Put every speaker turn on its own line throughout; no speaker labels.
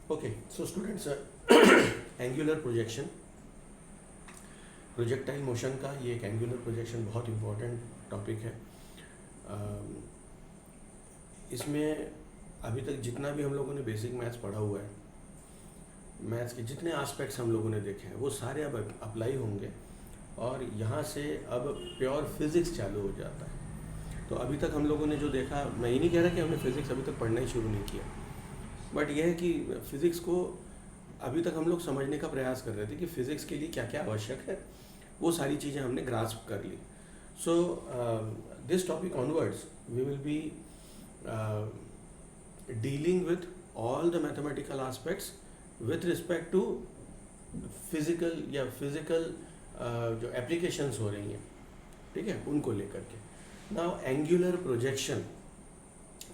Okay, so students, angular projection, projectile motion का ये एक एंगुलर प्रोजेक्शन बहुत इम्पोर्टेंट टॉपिक है। इसमें अभी तक जितना भी हम लोगों ने बेसिक मैथ्स पढ़ा हुआ है, मैथ्स के जितने एस्पेक्ट्स हम लोगों ने देखे हैं वो सारे अब अप्लाई होंगे और यहाँ से अब प्योर फिज़िक्स चालू हो जाता है। तो अभी तक हम लोगों ने जो देखा, मैं ये नहीं कह रहा कि हमने फिज़िक्स अभी तक पढ़ना ही शुरू नहीं किया, बट यह है कि फ़िज़िक्स को अभी तक हम लोग समझने का प्रयास कर रहे थे कि फ़िज़िक्स के लिए क्या क्या आवश्यक है, वो सारी चीज़ें हमने ग्रास्प कर ली। So this topic onwards we will be dealing with all the mathematical aspects with respect to physical या फिज़िकल जो एप्लीकेशंस हो रही हैं, ठीक है, उनको लेकर के। Now angular projection,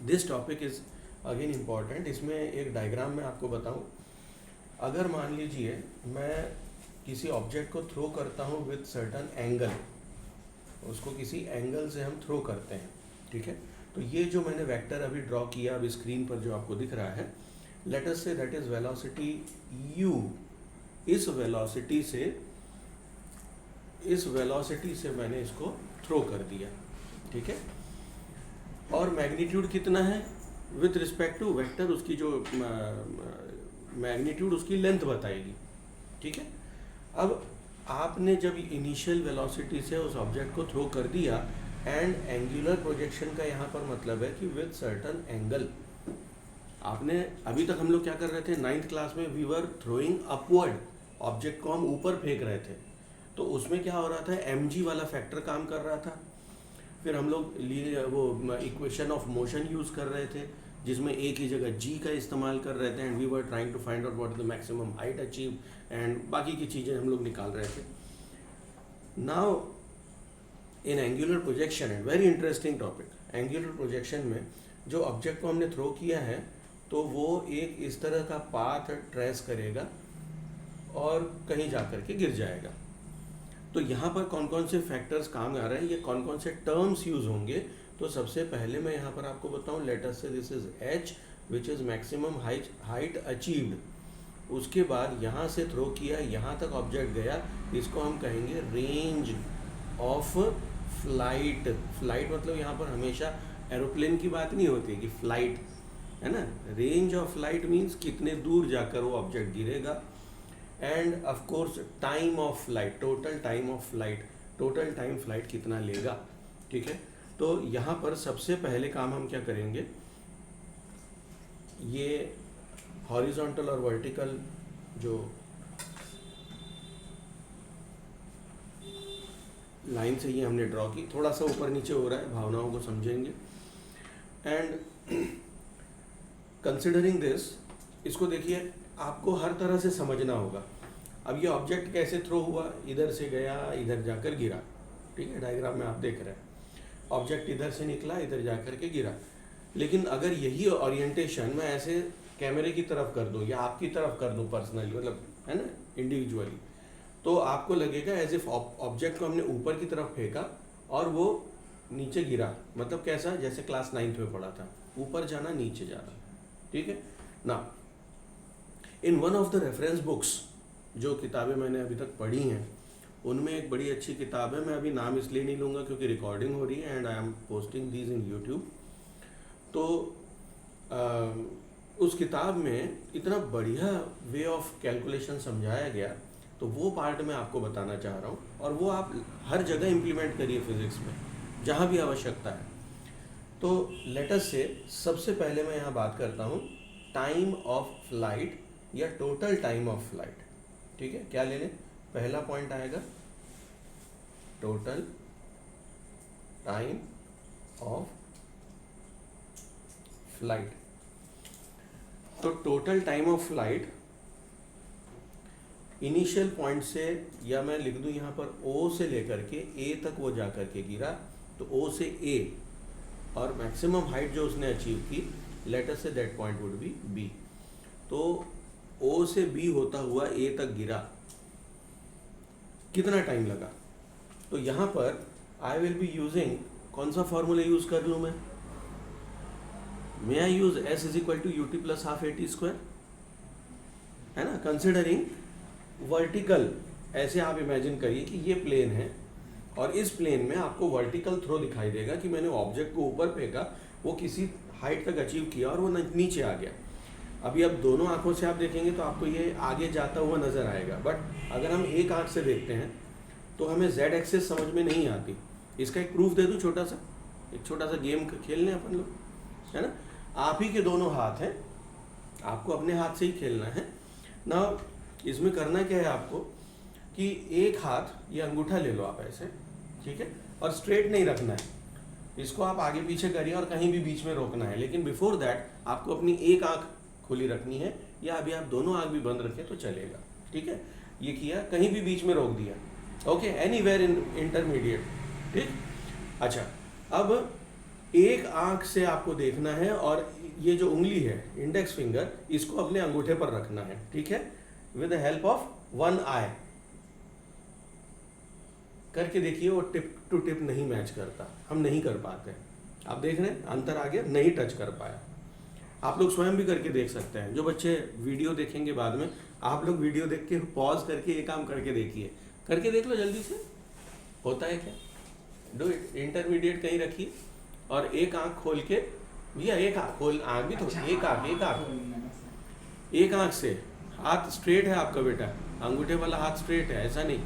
this topic is again important. इसमें एक डायग्राम मैं आपको बताऊं। अगर मान लीजिए मैं किसी ऑब्जेक्ट को थ्रो करता हूं विथ सर्टन एंगल, उसको किसी एंगल से हम थ्रो करते हैं, ठीक है। तो ये जो मैंने वेक्टर अभी ड्रॉ किया अभी स्क्रीन पर जो आपको दिख रहा है, let us say that is velocity u। इस वेलोसिटी से मैंने इसको थ्रो कर दिया, ठीक है। और मैग्नीट्यूड कितना है विथ रिस्पेक्ट टू वेक्टर, उसकी जो मैग्नीट्यूड उसकी लेंथ बताएगी, ठीक है। अब आपने जब इनिशियल वेलोसिटी से उस ऑब्जेक्ट को थ्रो कर दिया, एंड एंगुलर प्रोजेक्शन का यहाँ पर मतलब है कि विथ सर्टन एंगल। आपने अभी तक हम लोग क्या कर रहे थे, 9th क्लास में we were throwing upward, object को हम ऊपर फेंक रहे थे, तो उसमें क्या हो रहा था, mg वाला फैक्टर काम कर रहा था। फिर हम लोग वो इक्वेशन ऑफ मोशन यूज़ कर रहे थे जिसमें a की जगह g का इस्तेमाल कर रहे थे, and we were trying to find out what is the maximum height achieve, and बाकी की चीज़ें हम लोग निकाल रहे थे। Now in angular projection, and very interesting topic, angular projection में जो ऑब्जेक्ट को हमने थ्रो किया है तो वो एक इस तरह का पाथ ट्रेस करेगा और कहीं जा कर के गिर जाएगा। तो यहाँ पर कौन कौन से फैक्टर्स काम आ रहे हैं, ये कौन कौन से टर्म्स यूज़ होंगे, तो सबसे पहले मैं यहाँ पर आपको बताऊँ, लेट अस से this is h which is maximum height achieved. उसके बाद यहाँ से थ्रो किया, यहाँ तक ऑब्जेक्ट गया, इसको हम कहेंगे रेंज ऑफ फ्लाइट। फ्लाइट मतलब यहाँ पर हमेशा एरोप्लेन की बात नहीं होती कि फ्लाइट है ना, रेंज ऑफ फ्लाइट मीन्स कितने दूर जाकर वो ऑब्जेक्ट गिरेगा, end of course time of flight, total time of flight, total time flight कितना लेगा, ठीक है। तो यहाँ पर सबसे पहले काम हम क्या करेंगे, ये हॉरिजॉन्टल और वर्टिकल जो लाइन से ये हमने ड्रॉ की, थोड़ा सा ऊपर नीचे हो रहा है, भावनाओं को समझेंगे। एंड कंसिडरिंग दिस, इसको देखिए, आपको हर तरह से समझना होगा। अब ये ऑब्जेक्ट कैसे थ्रो हुआ, इधर से गया, इधर जाकर गिरा, ठीक है, डायग्राम में आप देख रहे हैं, ऑब्जेक्ट इधर से निकला, इधर जाकर के गिरा। लेकिन अगर यही ओरिएंटेशन मैं ऐसे कैमरे की तरफ कर दूं या आपकी तरफ कर दूं पर्सनली, मतलब है ना, इंडिविजुअली, तो आपको लगेगा एज इफ ऑब्जेक्ट को हमने ऊपर की तरफ फेंका और वो नीचे गिरा, मतलब कैसा, जैसे क्लास 9th में पढ़ा था, ऊपर जाना नीचे जाना, ठीक है ना। In one of the reference books, जो किताबें मैंने अभी तक पढ़ी हैं, उनमें एक बड़ी अच्छी किताब है, मैं अभी नाम इसलिए नहीं लूँगा क्योंकि रिकॉर्डिंग हो रही है and I am posting these in YouTube. तो उस किताब में इतना बढ़िया वे ऑफ कैलकुलेशन समझाया गया, तो वो पार्ट मैं आपको बताना चाह रहा हूँ, और वो आप हर जगह इम्प्लीमेंट करिए फिज़िक्स में जहाँ भी आवश्यकता है। तो लेट अस से सबसे पहले मैं यहाँ बात करता हूँ टाइम ऑफ फ्लाइट या टोटल टाइम ऑफ फ्लाइट, ठीक है। क्या ले लें, पहला पॉइंट आएगा टोटल टाइम ऑफ फ्लाइट। तो total time of flight initial point से, या मैं लिख दूं यहाँ पर O से लेकर के A तक वो जा कर के गिरा, तो O से A, और मैक्सिमम हाइट जो उसने अचीव की, late us say that point would be B। तो O से B होता हुआ A तक गिरा, कितना टाइम लगा, तो यहाँ पर आई विल बी यूजिंग, कौन सा फॉर्मूला यूज कर लूँ मैं I use S is equal to ut plus half AT square, है ना, कंसिडरिंग वर्टिकल, ऐसे आप इमेजिन करिए कि ये प्लेन है और इस प्लेन में आपको वर्टिकल थ्रो दिखाई देगा कि मैंने ऑब्जेक्ट को ऊपर फेंका, वो किसी हाइट तक अचीव किया और वो नीचे आ गया। अभी अब दोनों आंखों से आप देखेंगे तो आपको ये आगे जाता हुआ नज़र आएगा, बट अगर हम एक आंख से देखते हैं तो हमें जेड एक्सिस समझ में नहीं आती। इसका एक प्रूफ दे दूँ छोटा सा, एक छोटा सा गेम खेल लें अपन लोग, है ना। आप ही के दोनों हाथ हैं, आपको अपने हाथ से ही खेलना है ना। इसमें करना क्या है आपको कि एक हाथ, ये अंगूठा ले लो आप ऐसे, ठीक है, और स्ट्रेट नहीं रखना है, इसको आप आगे पीछे करिए और कहीं भी बीच में रोकना है, लेकिन बिफोर दैट आपको अपनी एक आंख खुली रखनी है, या अभी आप दोनों आंख भी बंद रखें तो चलेगा, ठीक है। ये किया, कहीं भी बीच में रोक दिया, ओके, एनीवेयर इन इंटरमीडिएट, ठीक। अच्छा, अब एक आंख से आपको देखना है और ये जो उंगली है इंडेक्स फिंगर, इसको अपने अंगूठे पर रखना है, ठीक है, with the help of one eye. करके देखिए, वो टिप टू टिप नहीं मैच करता, हम नहीं कर पाते। आप देख रहे हैं अंतर आ गया, नहीं टच कर पाया। आप लोग स्वयं भी करके देख सकते हैं, जो बच्चे वीडियो देखेंगे बाद में, आप लोग वीडियो देख के पॉज करके ये काम करके देखिए, करके देख लो जल्दी से, होता है क्या। डू इट, इंटरमीडिएट कहीं रखिए और एक आंख खोल के, भैया एक आंख खोल, आंख भी तो एक आंख से, हाथ स्ट्रेट है आपका बेटा, अंगूठे वाला हाथ स्ट्रेट है, ऐसा नहीं,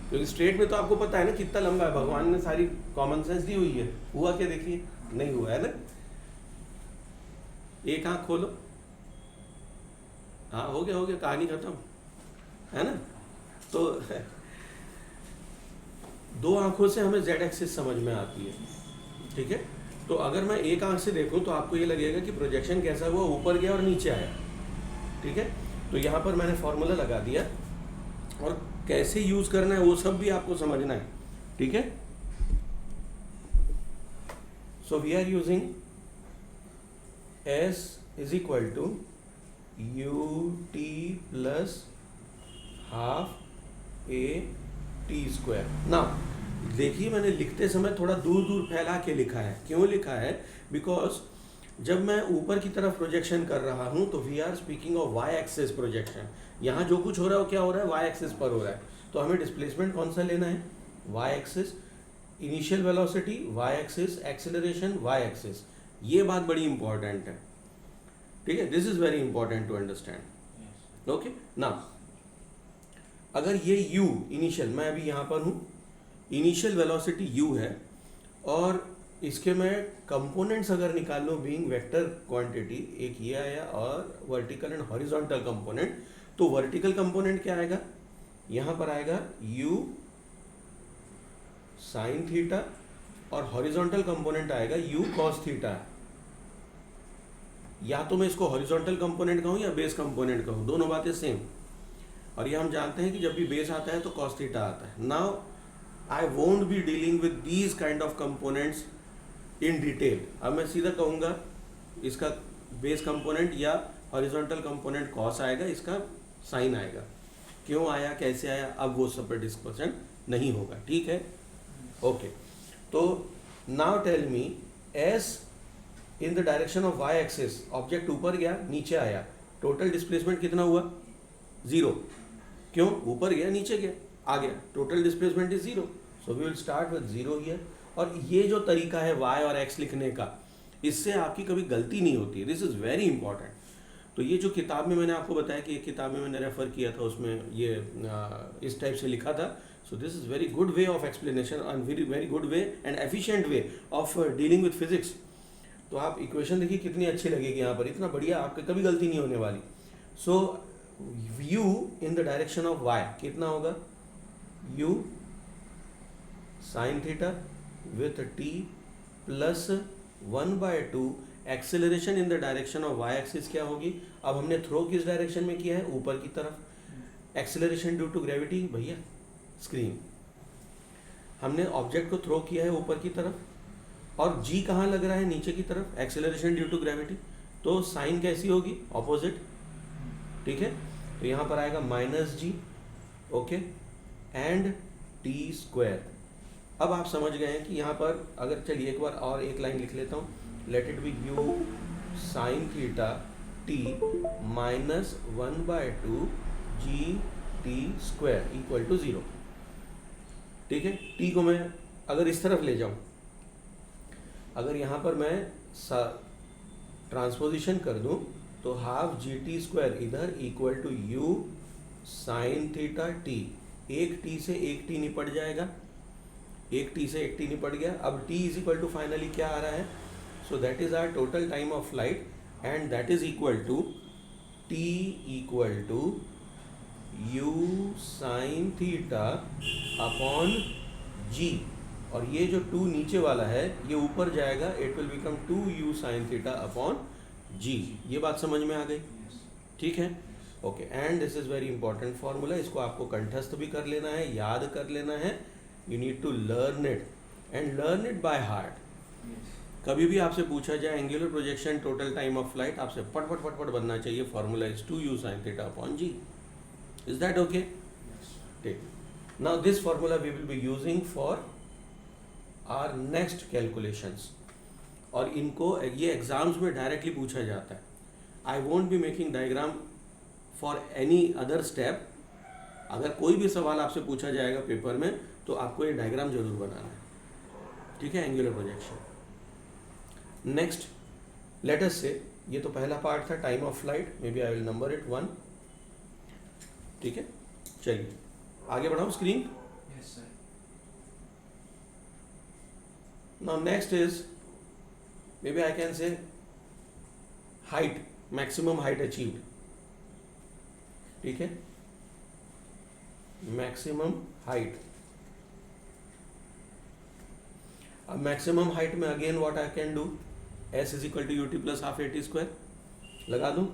क्योंकि स्ट्रेट में तो आपको पता है ना कितना लंबा है, भगवान ने सारी कॉमन सेंस दी हुई है। हुआ क्या देखिए, नहीं हुआ है ना। एक आंख खोलो, हाँ हो गया कहानी खत्म, है ना। तो दो आंखों से हमें जेड एक्सिस समझ में आती है, ठीक है। तो अगर मैं एक आंख से देखूं तो आपको ये लगेगा कि प्रोजेक्शन कैसा हुआ, ऊपर गया और नीचे आया, ठीक है। तो यहाँ पर मैंने फॉर्मूला लगा दिया, और कैसे यूज करना है वो सब भी आपको समझना है, ठीक है। So we are using S is equal to ut plus half a t square. ना देखिए, मैंने लिखते समय थोड़ा दूर दूर फैला के लिखा है। क्यों लिखा है? बिकॉज जब मैं ऊपर की तरफ प्रोजेक्शन कर रहा हूं तो we are speaking of Y axis projection. यहाँ जो कुछ हो रहा है वो क्या हो रहा है, वाई एक्सिस पर हो रहा है। तो हमें डिस्प्लेसमेंट कौन सा लेना है, Y axis, initial velocity Y axis, acceleration Y axis. ये बात बड़ी इंपॉर्टेंट है, ठीक है, this is very important to understand. Okay ना, अगर ये u इनिशियल, मैं अभी यहाँ पर हूँ, इनिशियल वेलोसिटी u है, और इसके मैं कंपोनेंट्स अगर निकाल लूँ बीइंग वेक्टर क्वांटिटी, एक ये आया और वर्टिकल एंड हॉरिजॉन्टल कंपोनेंट, तो वर्टिकल कंपोनेंट क्या आएगा, यहाँ पर आएगा u साइन थीटा, और हॉरिजॉन्टल कंपोनेंट आएगा u कॉस थीटा। या तो मैं इसको हॉरिजॉन्टल कंपोनेंट कहूँ या बेस कंपोनेंट कहूँ, दोनों बातें सेम। और ये हम जानते हैं कि जब भी बेस आता है तो कॉस थीटा आता है। Now I won't B dealing with these kind of components in detail. अब मैं सीधा कहूँगा इसका बेस कंपोनेंट या हॉरिजॉन्टल कंपोनेंट कॉस आएगा, इसका साइन आएगा। क्यों आया, कैसे आया, अब वो सब पर डिस्कशन नहीं होगा, ठीक है, ओके। तो now tell me, as in the direction of Y axis, object ऊपर गया नीचे आया, टोटल डिस्प्लेसमेंट कितना हुआ, 0। क्यों, ऊपर गया नीचे गया आ गया, total displacement is 0। So we will start with 0 here. और ये जो तरीका है y और x लिखने का, इससे आपकी कभी गलती नहीं होती है, दिस इज वेरी इंपॉर्टेंट। तो ये जो किताब में मैंने आपको बताया कि एक किताब में मैंने रेफर किया था, उसमें ये इस टाइप से लिखा था। सो this is very good way of explanation and very good way and efficient way of dealing with physics. तो आप इक्वेशन देखिए कितनी अच्छी लगेगी यहाँ पर, इतना बढ़िया, आपकी कभी गलती नहीं होने वाली। सो u in the direction of y कितना होगा, u sine theta with t plus 1/2। Acceleration in the direction of y axis क्या होगी, अब हमने थ्रो किस डायरेक्शन में किया है, ऊपर की तरफ। एक्सेलरेशन ड्यू टू ग्रेविटी, भैया स्क्रीन, हमने ऑब्जेक्ट को थ्रो किया है ऊपर की तरफ, और g कहाँ लग रहा है, नीचे की तरफ, एक्सेलरेशन ड्यू टू ग्रेविटी। तो साइन कैसी होगी, ऑपोजिट, ठीक है। तो यहाँ पर आएगा -g, okay, and t square. अब आप समझ गए हैं कि यहाँ पर अगर, चलिए एक बार और एक लाइन लिख लेता हूँ, let it be u sine theta t minus 1/2 g t square equal to 0। ठीक है, टी को मैं अगर इस तरफ ले जाऊं, अगर यहाँ पर मैं ट्रांसपोजिशन कर दूं तो हाफ जी टी स्क्वायर इधर equal to u sine theta t. एक टी से एक टी निपट जाएगा, एक टी से एक टी निपट गया। अब T is equal to finally क्या आ रहा है, so that is our total time of flight and that is equal to T equal to u sine theta upon g, और ये जो 2 नीचे वाला है ये ऊपर जाएगा, it will become 2u sine theta upon g. ये बात समझ में आ गई? ठीक है, okay. And this is very important formula, इसको आपको कंठस्थ भी कर लेना है, याद कर लेना है। You need to learn it and learn it by heart. कभी भी आपसे पूछा जाए angular projection total time of flight, आपसे पट पट पट पट बनना चाहिए, formula is 2u sine theta upon g. Is that okay? ठीक, now this formula we will be using for our next calculations, और इनको ये एग्जाम्स में डायरेक्टली पूछा जाता है। I won't be making diagram for any other step. अगर कोई भी सवाल आपसे पूछा जाएगा पेपर में तो आपको ये डायग्राम जरूर बनाना है, ठीक है, angular projection. Next let us say, ये तो पहला पार्ट था time of flight, may be I will number it 1। ठीक है, चलिए आगे बढ़ाऊं screen. Now next is, maybe I can say height, maximum height achieved. ठीक है, maximum height। अब maximum height में again what I can do, s is equal to ut plus half at square लगा दूं,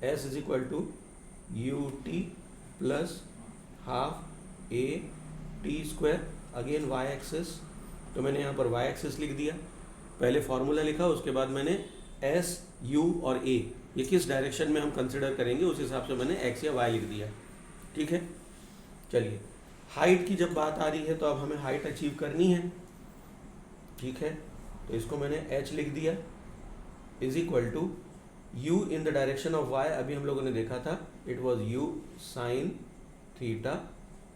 s is equal to ut plus half a t square, again y axis। तो मैंने यहाँ पर y axis लिख दिया, पहले फॉर्मूला लिखा, उसके बाद मैंने s, u और a ये किस डायरेक्शन में हम कंसिडर करेंगे उस हिसाब से मैंने x या y लिख दिया। ठीक है, चलिए हाइट की जब बात आ रही है तो अब हमें हाइट अचीव करनी है। ठीक है, तो इसको मैंने h लिख दिया is equal to u in the direction of y। अभी हम लोगों ने देखा था it was u sine theta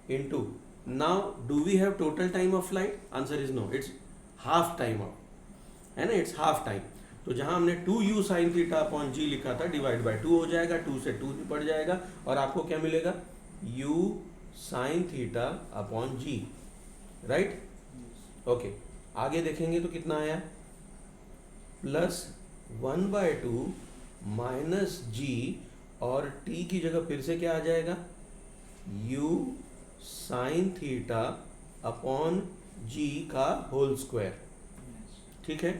into, now do we have total time of flight? answer is no, it's half time of, है ना, it's half time। तो जहां हमने 2u sin theta upon g लिखा था डिवाइड बाय 2 हो जाएगा, 2 से 2 निपट जाएगा और आपको क्या मिलेगा, u sin theta upon g, right? Okay, आगे देखेंगे तो कितना आया, प्लस 1/2 माइनस जी, और t की जगह फिर से क्या आ जाएगा, u साइन थीटा अपॉन जी का होल स्क्वायर। ठीक है,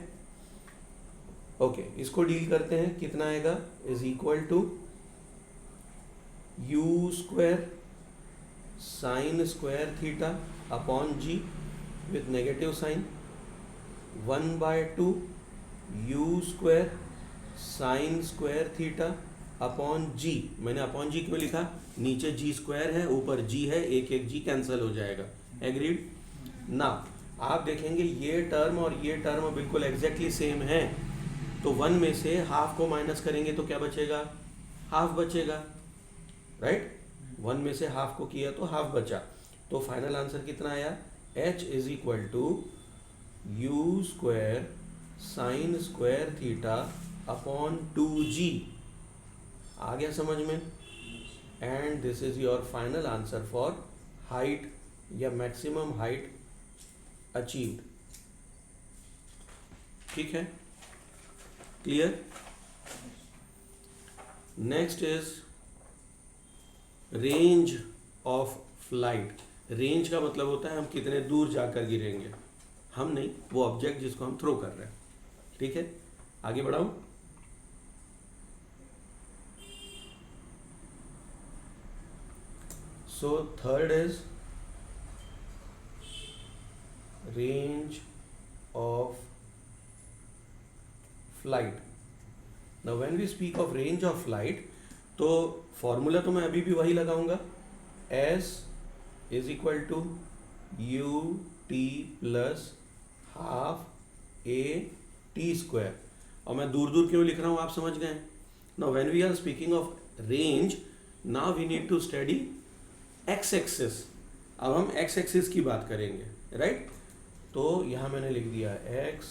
ओके, इसको डील करते हैं, कितना आएगा, is equal to u square sine square theta upon g with negative sign, 1/2 u square sine square theta upon g. मैंने अपॉन जी क्यों लिखा, नीचे जी स्क्वायर है ऊपर जी है, एक एक जी कैंसिल हो जाएगा। एग्रीड? ना आप देखेंगे ये टर्म और ये टर्म बिल्कुल एग्जैक्टली सेम है, तो 1 में से हाफ को माइनस करेंगे तो क्या बचेगा, हाफ बचेगा, राइट? 1 में से हाफ को किया तो हाफ बचा, तो फाइनल आंसर कितना आया, h is equal to u square sine square theta upon 2g। आ गया समझ में? And this is your final answer for height या मैक्सिमम हाइट अचीव्ड। ठीक है, clear? Next is range of flight. Range का मतलब होता है हम कितने दूर जाकर गिरेंगे, हम नहीं, वो ऑब्जेक्ट जिसको हम थ्रो कर रहे हैं। ठीक है, आगे बढ़ाऊं। So third is range of flight. Now when we speak of range of flight, तो फॉर्मूला तो मैं अभी भी वही लगाऊंगा, s is equal to u t plus half a t square. और मैं दूर दूर क्यों लिख रहा हूँ आप समझ गए, Now when we are speaking of range, now we need to study x axis. अब हम x axis की बात करेंगे, राइट? तो यहाँ मैंने लिख दिया x,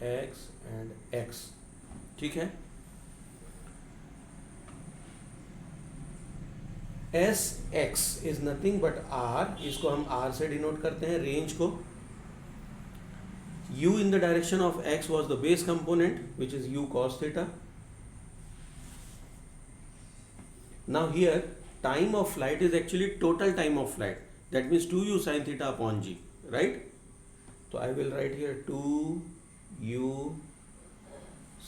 x and x, ठीक है? S x is nothing but R, इसको हम आर से डिनोट करते हैं रेंज को. u in the direction of x was the base component, which is u cos theta. Now here time of flight is actually total time of flight, that means 2u sin theta upon g, right? So I will write here 2u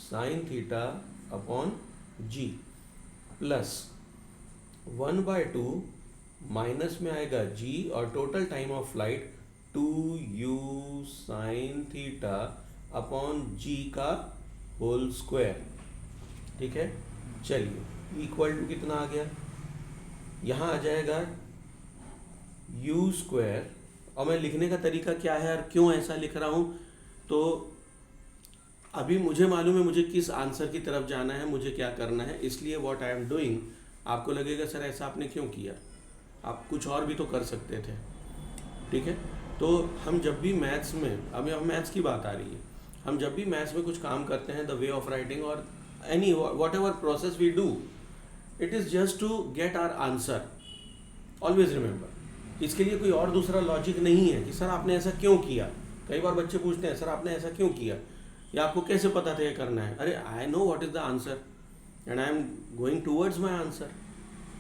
sin theta upon g plus 1/2 minus में आएगा g और total time of flight 2u sin theta upon g का whole square, ठीक है? चलिए equal to कितना आ गया, यहाँ आ जाएगा u स्क्वायर. और मैं लिखने का तरीका क्या है और क्यों ऐसा लिख रहा हूँ, तो अभी मुझे मालूम है मुझे किस आंसर की तरफ जाना है, मुझे क्या करना है, इसलिए व्हाट आई एम डूइंग. आपको लगेगा सर ऐसा आपने क्यों किया, आप कुछ और भी तो कर सकते थे, ठीक है? तो हम जब भी मैथ्स में, अभी हम मैथ्स की बात आ रही है, हम जब भी मैथ्स में कुछ काम करते हैं, द वे ऑफ राइटिंग और any whatever process we do, it is just to get our answer. Always remember, इसके लिए कोई और दूसरा लॉजिक नहीं है कि सर आपने ऐसा क्यों किया. कई बार बच्चे पूछते हैं सर आपने ऐसा क्यों किया, या आपको कैसे पता था ये करना है. अरे I know what is the answer and I am going towards my answer.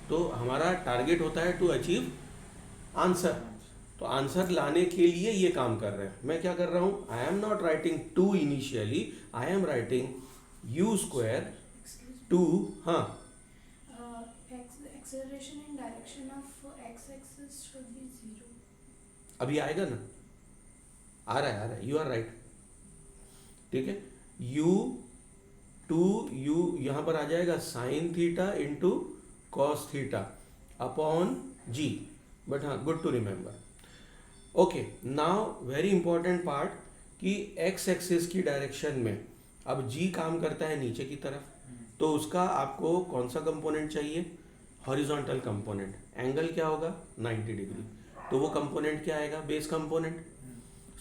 तो हमारा टारगेट होता है टू अचीव आंसर. तो आंसर लाने के लिए ये काम कर रहे हैं. मैं क्या कर रहा हूँ, I am not writing 2 initially, I am writing u square 2. हाँ,
acceleration in direction of x-axis should be 0.
अभी आएगा ना, आ रहा है, यू आर राइट, ठीक है? u यहाँ पर आ जाएगा sine theta into cos theta upon g. But हाँ, good to remember. Okay, now very important part कि एक्स एक्सिस की डायरेक्शन में अब जी काम करता है नीचे की तरफ, तो उसका आपको कौन सा कंपोनेंट चाहिए, हॉरिजॉन्टल कंपोनेंट. एंगल क्या होगा, 90 डिग्री. तो वो कंपोनेंट क्या आएगा, base component.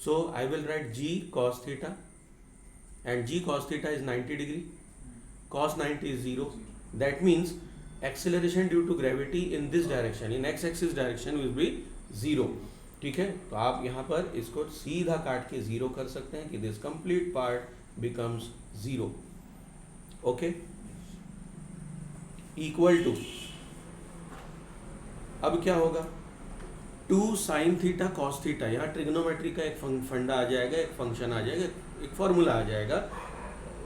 So I will write g cos theta and g cos theta is 90 degree, cos 90 is 0. That means acceleration due to gravity in this direction, in x axis direction will be 0. ठीक है? तो आप यहाँ पर इसको सीधा काट के 0 कर सकते हैं कि this complete part becomes 0. Okay, equal to, अब क्या होगा, 2 sin थीटा cos थीटा. यहाँ ट्रिग्नोमेट्री का एक फंडा आ जाएगा, एक फंक्शन आ जाएगा, एक फॉर्मूला आ जाएगा.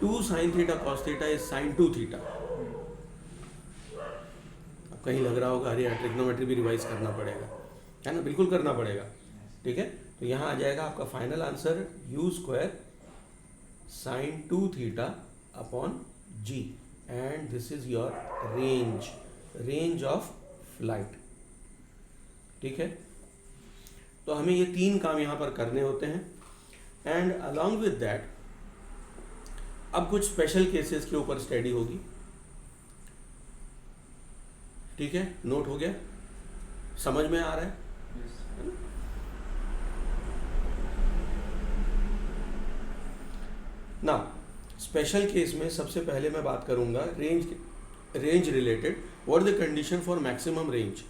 2 sin theta cos theta is sin 2 theta. अब कहीं लग रहा होगा अरे यार ट्रिग्नोमेट्री भी रिवाइज करना पड़ेगा, है ना? बिल्कुल करना पड़ेगा, ठीक है? तो यहाँ आ जाएगा आपका final answer u square sin 2 theta upon g and this is your range of flight. ठीक है? तो हमें ये 3 काम यहाँ पर करने होते हैं. एंड अलॉन्ग विद दैट अब कुछ स्पेशल केसेस के ऊपर स्टडी होगी. ठीक है, नोट हो गया, समझ में आ रहा है? ना स्पेशल केस में सबसे पहले मैं बात करूंगा range related, what the condition for maximum range.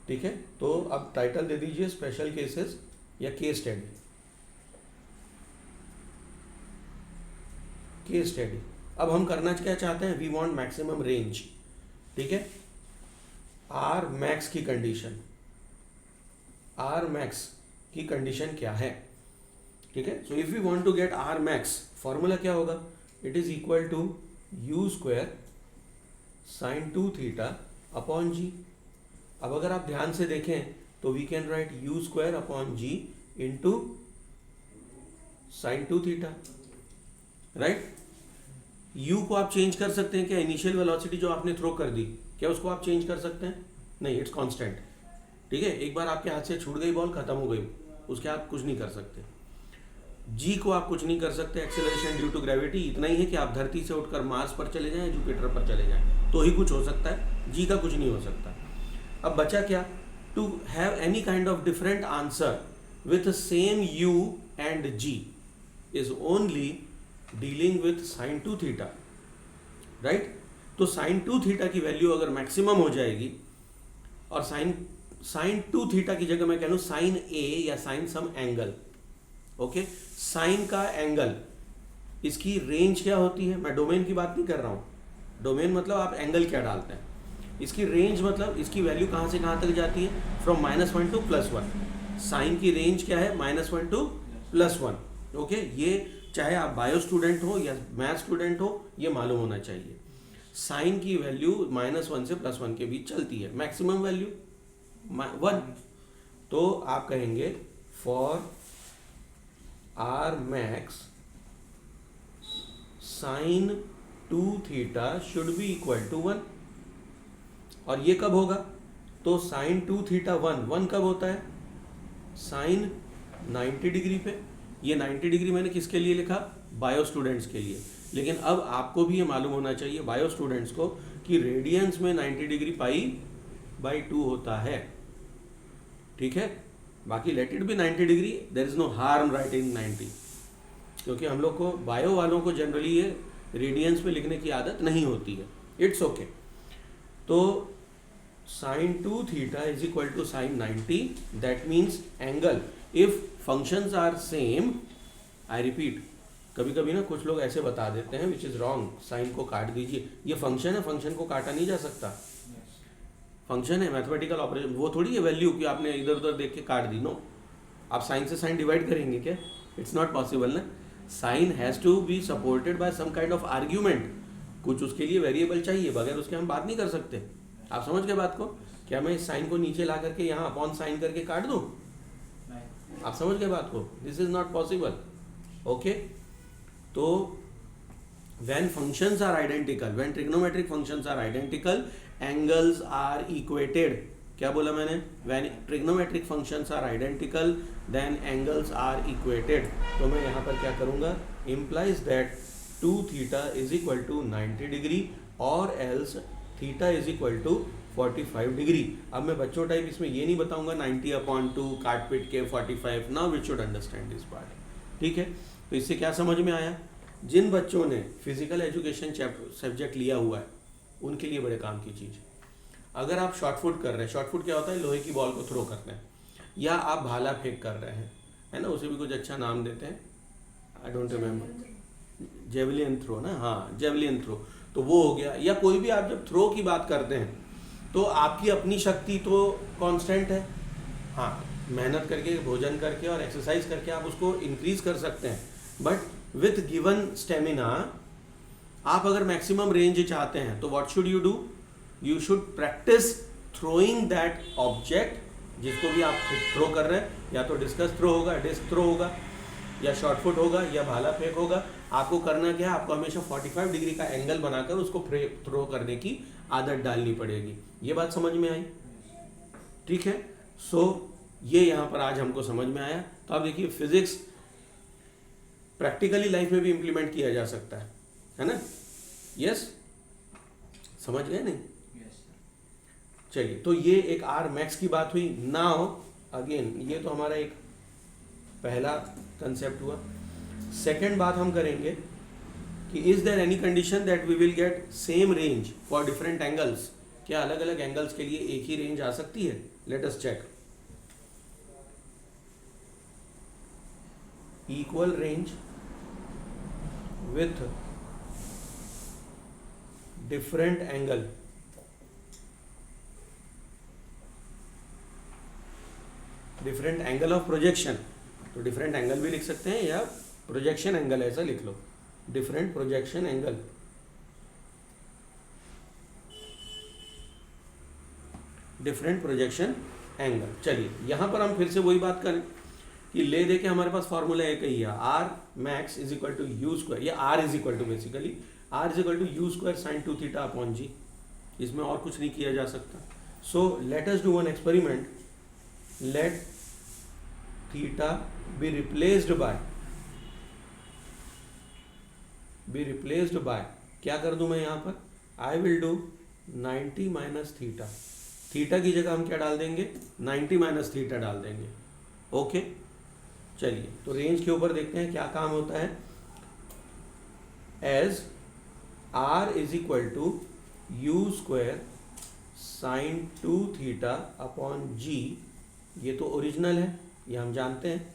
ठीक है, तो अब टाइटल दे दीजिए स्पेशल केसेस या केस स्टडी. Case study. अब हम करना क्या चाहते हैं, वी वांट मैक्सिमम रेंज. ठीक है, आर मैक्स की कंडीशन, आर मैक्स की कंडीशन क्या है. ठीक है, so if we want to get R max, formula क्या होगा, it is equal to u square sine 2 theta upon g. अब अगर आप ध्यान से देखें तो we can write u square upon g into sine 2 theta. Right, u को आप चेंज कर सकते हैं क्या, इनिशियल वेलोसिटी जो आपने थ्रो कर दी, क्या उसको आप चेंज कर सकते हैं? नहीं, इट्स कांस्टेंट. ठीक है, एक बार आपके हाथ से छूट गई बॉल, खत्म हो गई, उसके आप कुछ नहीं कर सकते. जी को आप कुछ नहीं कर सकते, एक्सेलरेशन ड्यू टू ग्रेविटी इतना ही है कि आप धरती से उठकर मार्स पर चले जाएं, जुपिटर पर चले जाएं, तो ही कुछ हो सकता है, जी का कुछ नहीं हो सकता। अब बचा क्या, to have any kind of different answer with same u and g is only dealing with sine 2 theta, right. तो साइन 2 थीटा की वैल्यू अगर मैक्सिमम हो जाएगी और साइन 2 थीटा की जगह मैं कह लूँ साइन ए या sine some angle, okay. Sine का एंगल, इसकी रेंज क्या होती है, मैं डोमेन की बात नहीं कर रहा हूँ, डोमेन मतलब आप एंगल क्या डालते हैं, इसकी रेंज मतलब इसकी वैल्यू कहाँ से कहाँ तक जाती है, फ्रॉम -1 टू +1। साइन की रेंज क्या है, -1 टू +1, ओके। ये चाहे आप बायो स्टूडेंट हो या मैथ स्टूडेंट हो, ये मालूम होना चाहिए। साइन की वैल्यू -1 से +1 के बीच चलती है, मैक्सिमम वैल्यू 1। तो आप कहेंगे for R max sine 2 theta should be equal to 1। और ये कब होगा, तो साइन 2 थीटा 1 कब होता है, साइन 90 डिग्री पे। ये 90 डिग्री मैंने किसके लिए लिखा, बायो स्टूडेंट्स के लिए। लेकिन अब आपको भी ये मालूम होना चाहिए बायो स्टूडेंट्स को कि रेडियंस में 90 डिग्री π/2 होता है, ठीक है। बाकी let it be 90 degree, there is no harm writing 90, क्योंकि हम लोग को बायो वालों को जनरली ये रेडियंस में लिखने की आदत नहीं होती है, इट्स ओके। तो sine 2 theta is equal to sine 90, that means angle if functions are same, I repeat, कभी कभी ना कुछ लोग ऐसे बता देते हैं विच इज रॉन्ग, साइन को काट दीजिए, ये फंक्शन है, फंक्शन को काटा नहीं जा सकता, फंक्शन है, मैथमेटिकल ऑपरेशन, वो थोड़ी है वैल्यू कि आपने इधर उधर देख के काट दी, नो। आप साइन से साइन डिवाइड करेंगे क्या, इट्स नॉट पॉसिबल ना। Sine has to be supported by some kind of argument, कुछ उसके लिए वेरिएबल चाहिए, बगैर उसके हम बात नहीं कर सकते। आप समझ गए बात को, क्या मैं इस साइन को नीचे ला करके यहाँ अपॉन साइन करके काट दूँ, आप समझ गए बात को, this is not possible, okay. तो when functions are identical, when trigonometric functions are identical, angles are equated। क्या बोला मैंने, when trigonometric functions are identical then angles are equated। तो मैं यहाँ पर क्या करूँगा, implies that 2 theta is equal to 90 degree or else theta is equal to 45 degree. अब मैं बच्चों टाइप इसमें ये नहीं बताऊंगा 90/2 काट पीट के 45, now we should understand this part, ठीक है। तो इससे क्या समझ में आया, जिन बच्चों ने फिजिकल एजुकेशन सब्जेक्ट लिया हुआ है उनके लिए बड़े काम की चीज़। अगर आप शॉर्ट फुट कर रहे हैं, शॉर्ट फुट क्या होता है, लोहे की बॉल को थ्रो करते हैं, या आप भाला फेंक कर रहे हैं, है ना, उसे भी कुछ अच्छा नाम देते हैं, I don't remember, javelin throw ना, हाँ जेवलिन थ्रो, तो वो हो गया। या कोई भी आप जब थ्रो की बात करते हैं तो आपकी अपनी शक्ति तो कांस्टेंट है, हाँ, मेहनत करके, भोजन करके और एक्सरसाइज करके आप उसको इंक्रीज कर सकते हैं, बट विथ गिवन स्टेमिना आप अगर मैक्सिमम रेंज चाहते हैं तो what should you do, you should practice throwing that object, जिसको भी आप थ्रो कर रहे हैं, या तो डिस्कस थ्रो होगा, डिस्क थ्रो होगा, या शॉर्ट फुट होगा, या भाला फेंक होगा। आपको करना क्या है, आपको हमेशा 45 डिग्री का एंगल बनाकर उसको थ्रो करने की आदत डालनी पड़ेगी। ये बात समझ में आई, ठीक है। सो ये यहाँ पर आज हमको समझ में आया। तो आप देखिए फिजिक्स प्रैक्टिकली लाइफ में भी इम्प्लीमेंट किया जा सकता है ना, यस, समझ गए नहीं, चलिए। तो ये एक आर मैक्स की बात हुई। नाउ अगेन ये तो हमारा एक पहला कंसेप्ट हुआ। सेकंड बात हम करेंगे कि is there any condition that we will get same range for different angles, क्या अलग अलग एंगल्स के लिए एक ही रेंज आ सकती है, let us check. Equal range with different angle, different angle of projection, तो डिफरेंट एंगल भी लिख सकते हैं या प्रोजेक्शन एंगल ऐसा लिख लो, different projection angle, different projection angle. चलिए यहाँ पर हम फिर से वही बात करें कि ले दे के हमारे पास फॉर्मूला एक ही है, R max is equal to u square, या R is equal to basically R is equal to u square sine 2 theta upon g, इसमें और कुछ नहीं किया जा सकता। So let us do one experiment, let theta be replaced by be replaced by, क्या कर दूं मैं यहाँ पर, I will do 90 minus theta, theta की जगह हम क्या डाल देंगे, 90 माइनस थीटा डाल देंगे। ओके चलिए, तो रेंज के ऊपर देखते हैं क्या काम होता है। As R is equal to u square sine 2 theta upon g, ये तो ओरिजिनल है, ये हम जानते हैं,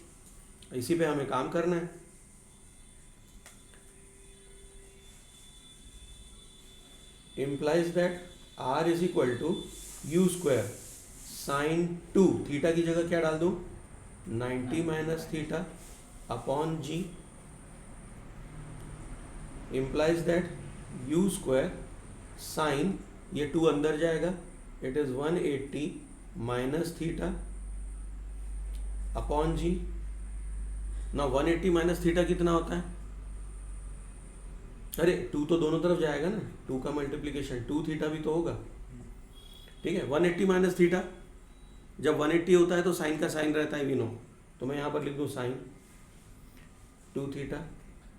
इसी पे हमें काम करना है। implies that r is equal to u square sin 2, theta की जगह क्या डाल दूं, 90 minus theta upon g, implies that u square sin, ये 2 अंदर जाएगा, it is 180 minus theta upon g। ना 180 माइनस थीटा कितना होता है, अरे 2 तो दोनों तरफ जाएगा ना, 2 का मल्टीप्लीकेशन 2 थीटा भी तो होगा, ठीक है। 180 माइनस थीटा, जब 180 होता है तो साइन का साइन रहता है, वी नो, तो मैं यहाँ पर लिख दूँ साइन 2 थीटा,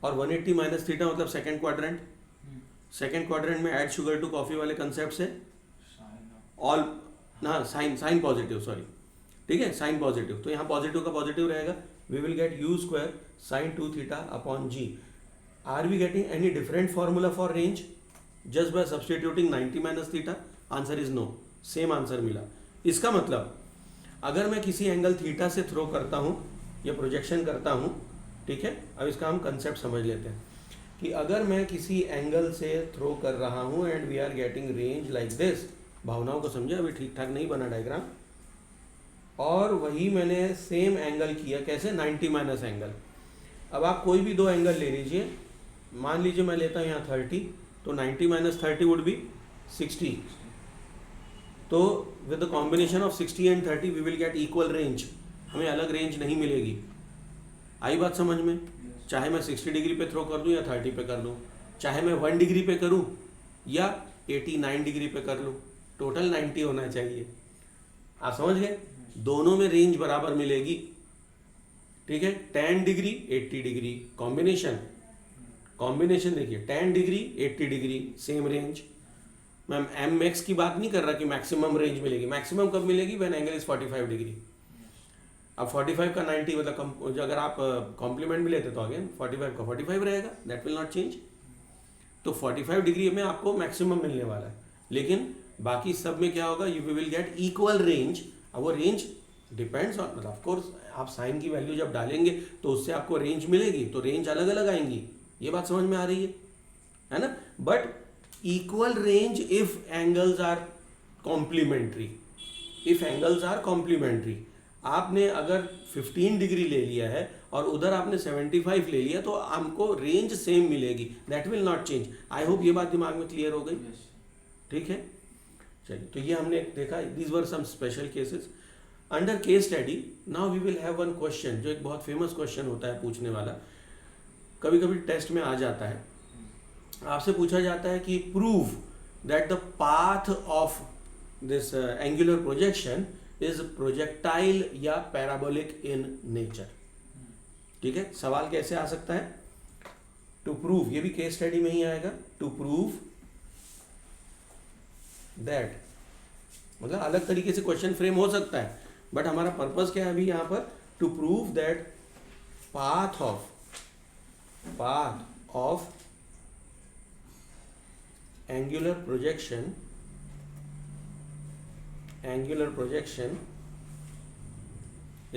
और 180 माइनस थीटा मतलब सेकेंड क्वाड्रेंट, सेकेंड क्वाड्रेंट में ऐड शुगर टू कॉफी वाले कंसेप्ट से ऑल, हाँ साइन पॉजिटिव, सॉरी, ठीक है, साइन पॉजिटिव, तो यहाँ पॉजिटिव का पॉजिटिव रहेगा, we will get u square sine 2 theta upon g. Are we getting any different formula for range just by substituting 90 minus theta, answer is no, same answer मिला। इसका मतलब अगर मैं किसी एंगल थीटा से throw करता हूँ या प्रोजेक्शन करता हूँ, ठीक है, अब इसका हम कंसेप्ट समझ लेते हैं कि अगर मैं किसी एंगल से थ्रो कर रहा हूँ and we are getting range like this, भावनाओं को समझे, अभी ठीक ठाक नहीं बना डायग्राम, और वही मैंने सेम एंगल किया, कैसे, 90 माइनस एंगल। अब आप कोई भी दो एंगल ले लीजिए, मान लीजिए मैं लेता हूँ यहाँ 30, तो 90 माइनस 30 वुड बी 60, तो with the combination of 60 and 30 we will get equal range, हमें अलग रेंज नहीं मिलेगी। आई बात समझ में, चाहे मैं 60 डिग्री पे थ्रो कर दूँ या 30 पे कर लूँ, चाहे मैं 1 डिग्री पे करूँ या 89 डिग्री पे कर लूँ, टोटल 90 होना चाहिए। आप समझ गए, दोनों में रेंज बराबर मिलेगी, ठीक है। 10 डिग्री 80 डिग्री कॉम्बिनेशन, कॉम्बिनेशन देखिए 10 डिग्री 80 डिग्री सेम रेंज। मैं एम एक्स की बात नहीं कर रहा कि मैक्सिमम रेंज मिलेगी, मैक्सिमम कब मिलेगी, व्हेन एंगल इज 45 डिग्री। अब 45 का 90 मतलब अगर आप कॉम्प्लीमेंट भी लेते तो अगेन 45 का 45 रहेगा, दैट विल नॉट चेंज। तो 45 डिग्री में आपको मैक्सिमम मिलने वाला है, लेकिन बाकी सब में क्या होगा, you will get equal range. अब वो range depends on, of course आप साइन की वैल्यू जब डालेंगे तो उससे आपको रेंज मिलेगी, तो रेंज अलग अलग आएंगी, ये बात समझ में आ रही है ना। But equal range if angles are complementary, if angles are complementary. आपने अगर 15 डिग्री ले लिया है और उधर आपने 75 ले लिया, तो आपको रेंज सेम मिलेगी, that will not change. I hope ये बात दिमाग में क्लियर हो गई, ठीक है। चलिए, तो ये हमने देखा, these were some special cases. Under case study now we will have one question, जो एक बहुत फेमस क्वेश्चन होता है पूछने वाला, कभी कभी टेस्ट में आ जाता है, आपसे पूछा जाता है कि prove that the path of this angular projection is projectile या पैराबोलिक इन नेचर, ठीक है। सवाल कैसे आ सकता है, टू प्रूव, ये भी केस स्टडी में ही आएगा, टू प्रूव दैट, मतलब अलग तरीके से क्वेश्चन फ्रेम हो सकता है, बट हमारा पर्पस क्या है अभी यहाँ पर, to prove that path of angular projection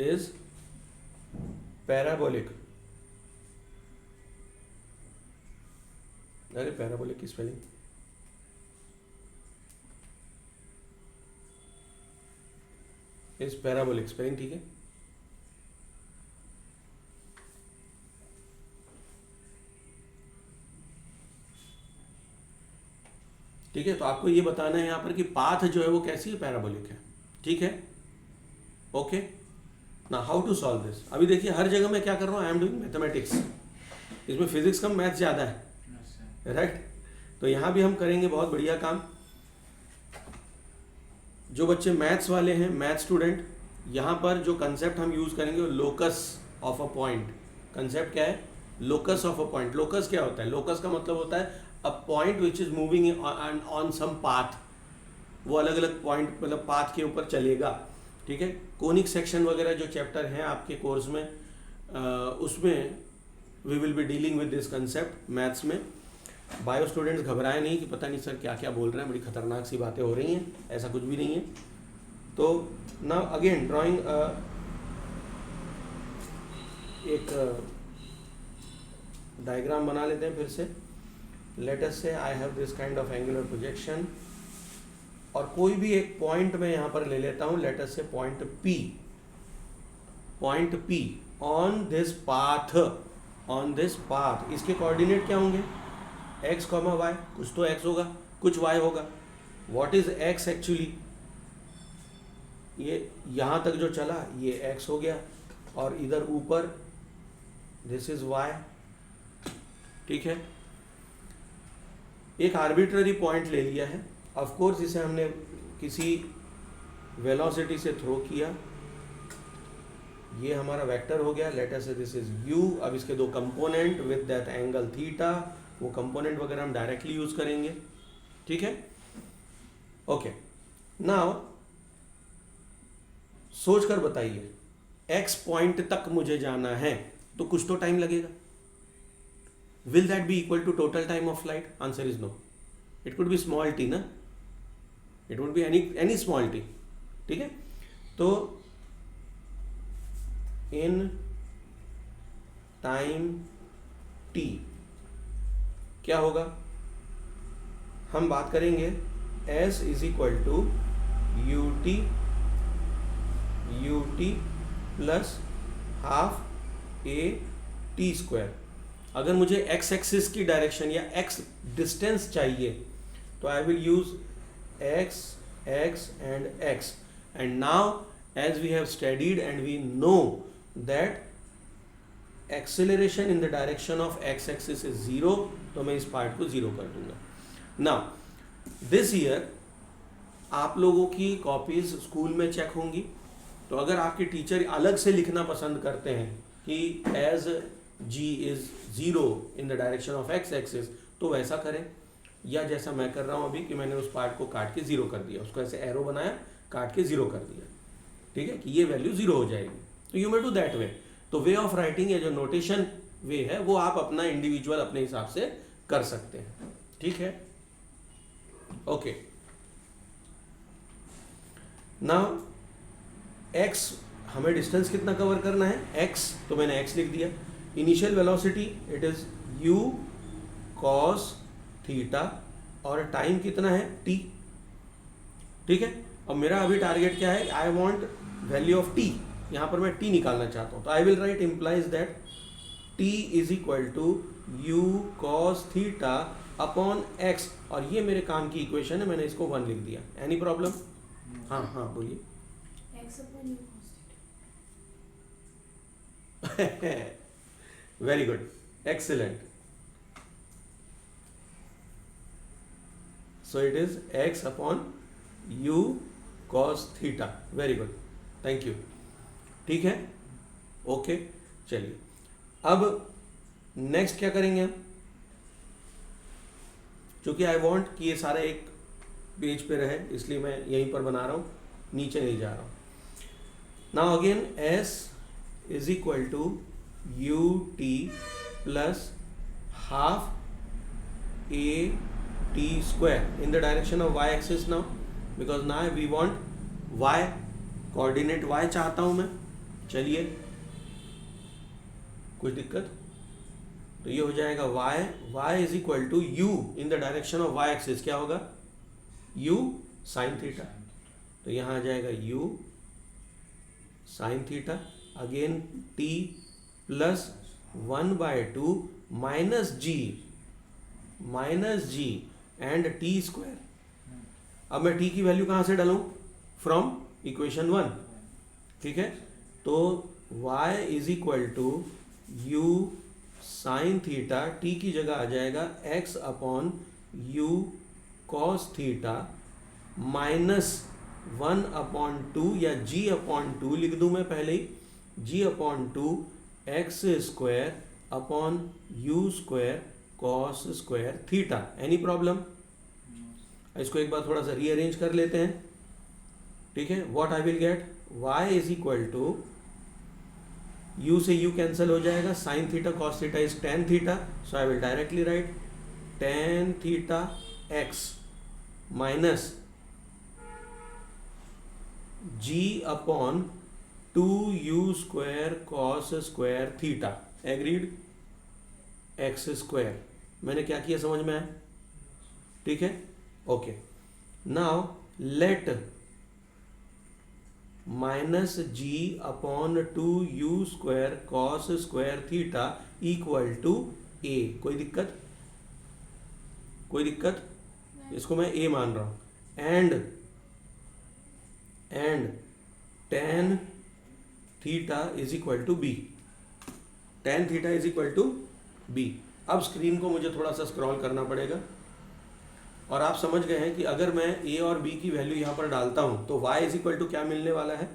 is parabolic। अरे पैराबोलिक की स्पेलिंग, इज पैराबोलिक स्पेलिंग, ठीक है। ठीक है, तो आपको ये बताना है यहाँ पर कि पाथ जो है वो कैसी है, पैराबोलिक है, ठीक है। ओके, ना हाउ टू सॉल्व दिस। अभी देखिए हर जगह मैं क्या कर रहा हूँ, आई एम डूइंग मैथमेटिक्स, इसमें फिजिक्स कम मैथ ज़्यादा है, राइट। तो यहाँ भी हम करेंगे बहुत बढ़िया काम। जो बच्चे मैथ्स वाले हैं, मैथ स्टूडेंट, यहाँ पर जो कंसेप्ट हम यूज़ करेंगे वो locus of a point. Concept क्या है, locus of a point. Locus क्या होता है? लोकस का मतलब होता है a point which is moving on some path, वो अलग अलग पॉइंट मतलब पाथ के ऊपर चलेगा, ठीक है। कोनिक सेक्शन वगैरह जो चैप्टर हैं आपके कोर्स में उसमें we will be dealing with this concept maths में। बायो स्टूडेंट्स घबराए नहीं कि पता नहीं सर क्या क्या बोल रहे हैं, बड़ी खतरनाक सी बातें हो रही हैं, ऐसा कुछ भी नहीं है। तो नाउ अगेन ड्राइंग एक डायग्राम बना लेते हैं फिर से। लेट अस से I have this kind of angular projection, और कोई भी एक पॉइंट मैं यहाँ पर ले लेता हूँ, लेट अस से point P on this path. इसके कोऑर्डिनेट क्या होंगे? x, y, कुछ तो x होगा, कुछ y होगा। What is x actually? ये यहाँ तक जो चला ये x हो गया, और इधर ऊपर दिस इज y, ठीक है। एक आर्बिट्ररी पॉइंट ले लिया है, ऑफ कोर्स इसे हमने किसी वेलोसिटी से थ्रो किया, ये हमारा वेक्टर हो गया। लेट अस से दिस इज u। अब इसके दो component with that angle theta, वो कंपोनेंट वगैरह हम डायरेक्टली यूज करेंगे, ठीक है। ओके, नाउ सोच कर बताइए, x पॉइंट तक मुझे जाना है तो कुछ तो टाइम लगेगा। Will that be equal to total time of flight? Answer is no. It could be small T ना, it would be any small T, ठीक है। तो इन टाइम t क्या होगा? हम बात करेंगे s is equal to ut plus half a t square. अगर मुझे x एक्सिस की डायरेक्शन या x डिस्टेंस चाहिए तो I will use x and x, and now as we have studied and we know that acceleration in the direction of x axis is 0, तो मैं इस part को 0 कर दूंगा। नाउ दिस ईयर आप लोगों की कॉपीज स्कूल में चेक होंगी, तो अगर आपके टीचर अलग से लिखना पसंद करते हैं कि as g is 0 in the direction of x axis, तो वैसा करें, या जैसा मैं कर रहा हूं अभी कि मैंने उस पार्ट को काट के 0 कर दिया, उसको ऐसे एरो बनाया, काट के 0 कर दिया, ठीक है, कि ये वैल्यू 0 हो जाएगी। तो you may do that way. तो वे ऑफ राइटिंग या जो नोटेशन वे है वो आप अपना इंडिविजुअल अपने हिसाब से कर सकते हैं, ठीक है। ओके, नाउ x हमें डिस्टेंस कितना कवर करना है? x, तो मैंने x लिख दिया। Initial velocity it is u cos theta, और टाइम कितना है? t, ठीक है। और मेरा अभी टारगेट क्या है? I want value of t, यहाँ पर मैं t निकालना चाहता हूँ, तो I will write implies that t is equal to u cos theta upon x, और ये मेरे काम की इक्वेशन है, मैंने इसको 1 लिख दिया। Any problem? हाँ हाँ बोलिए।
x upon u cos
very good, excellent. So it is x upon u cos theta. Very good, thank you, ठीक है। ओके, चलिए अब नेक्स्ट क्या करेंगे हम? क्योंकि आई वांट कि ये सारा एक पेज पे रहे, इसलिए मैं यहीं पर बना रहा हूँ, नीचे नहीं जा रहा हूँ। Now again s is equal to ut plus half a t square in the direction of y axis. Now because now we want y coordinate, y चाहता हूं मैं। चलिए, कुछ दिक्कत? तो ये हो जाएगा y is equal to u in the direction of y axis. क्या होगा? u साइन थीटा, तो यहां आ जाएगा u sine theta, again t plus 1/2 minus g and t square. अब मैं t की वैल्यू कहां से डालूं? फ्रॉम इक्वेशन 1, ठीक है। तो y is equal to u sine theta, t की जगह आ जाएगा x upon u cos theta minus 1/2 या g अपॉन 2 लिख दूं मैं पहले ही, g upon 2 x square upon u square cos square theta. Any problem? इसको एक बार थोड़ा सा रीअरेंज कर लेते हैं, ठीक है। What I will get, y is equal to, u से u कैंसिल हो जाएगा, sine theta cos theta is tan theta, so I will directly write tan theta x minus g upon two u square cos square theta, agreed, x square. मैंने क्या किया समझ में आया? ठीक है, okay. Now let minus g upon two u square cos square theta equal to a. कोई दिक्कत? कोई दिक्कत? इसको मैं ए मान रहा हूं। And tan theta is equal to b, tan theta is equal to b. अब स्क्रीन को मुझे थोड़ा सा स्क्रॉल करना पड़ेगा, और आप समझ गए हैं कि अगर मैं ए और बी की वैल्यू यहां पर डालता हूं तो y इज इक्वल टू क्या मिलने वाला है।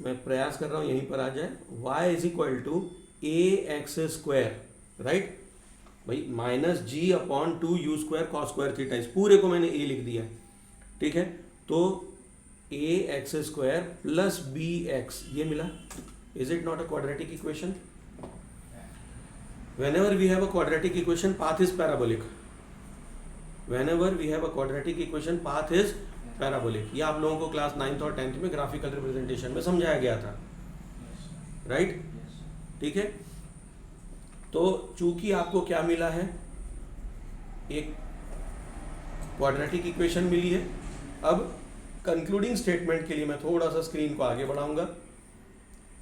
मैं प्रयास कर रहा हूं यहीं पर आ जाए, y is equal to a x square, right भाई, minus g upon two u square cos square theta, इस पूरे को मैंने a लिख दिया, ठीक है। तो a x square plus b x, ये मिला। Is it not a quadratic equation? whenever we have a quadratic equation, path is parabolic. whenever we have a quadratic equation, path is parabolic. ये आप लोगों को क्लास 9th और 10th में graphical representation में समझाया गया था, राइट? ठीक है, तो चूंकि आपको क्या मिला है, एक क्वाड्रेटिक इक्वेशन मिली है। अब कंक्लूडिंग स्टेटमेंट के लिए मैं थोड़ा सा स्क्रीन को आगे बढ़ाऊंगा।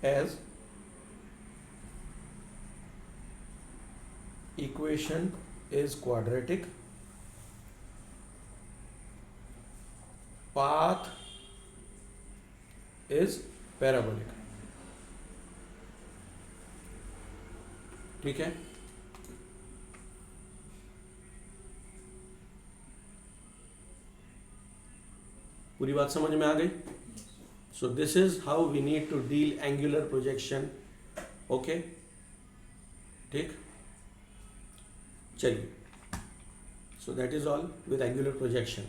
As equation is quadratic, path is parabolic, ठीक है। पूरी बात समझ में आ गई? So this is how we need to deal angular projection, okay, ठीक। चलिए, so that is all with angular projection.